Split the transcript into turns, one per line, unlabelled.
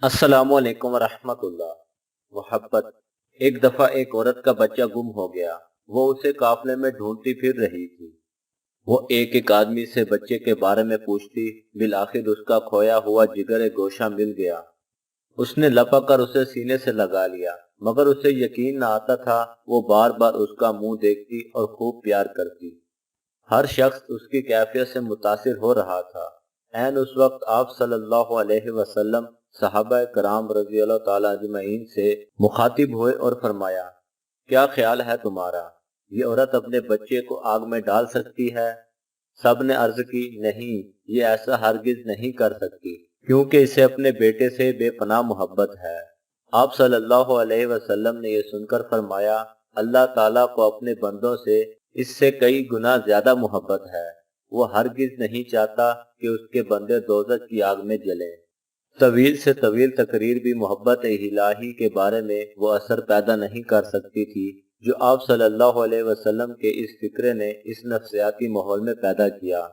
السلام علیکم ورحمۃ اللہ۔ محبت۔ ایک دفعہ ایک عورت کا بچہ گم ہو گیا۔ وہ اسے قافلے میں ڈھونڈتی پھر رہی تھی۔ وہ ایک ایک آدمی سے بچے کے بارے میں پوچھتی، بالآخر اس کا کھویا ہوا جگر گوشہ مل گیا۔ اس نے لپک کر اسے سینے سے لگا لیا، مگر اسے یقین نہ آتا تھا۔ وہ بار بار اس کا منہ دیکھتی اور خوب پیار کرتی۔ ہر شخص اس کی کیفیت سے متاثر ہو رہا تھا۔ عین اس وقت آپ صلی اللہ علیہ وسلم صحابہ کرام رضی اللہ تعالیٰ اجمعین سے مخاطب ہوئے اور فرمایا، کیا خیال ہے تمہارا؟ یہ عورت اپنے بچے کو آگ میں ڈال سکتی ہے؟ سب نے عرض کی، نہیں، یہ ایسا ہرگز نہیں کر سکتی، کیونکہ اسے اپنے بیٹے سے بے پناہ محبت ہے۔ آپ صلی اللہ علیہ وسلم نے یہ سن کر فرمایا، اللہ تعالیٰ کو اپنے بندوں سے اس سے کئی گنا زیادہ محبت ہے۔ وہ ہرگز نہیں چاہتا کہ اس کے بندے دوزخ کی آگ میں جلیں۔ طویل سے طویل تقریر بھی محبت الہی کے بارے میں وہ اثر پیدا نہیں کر سکتی تھی جو آپ صلی اللہ علیہ وسلم کے اس فکرے نے اس نفسیاتی ماحول میں پیدا کیا۔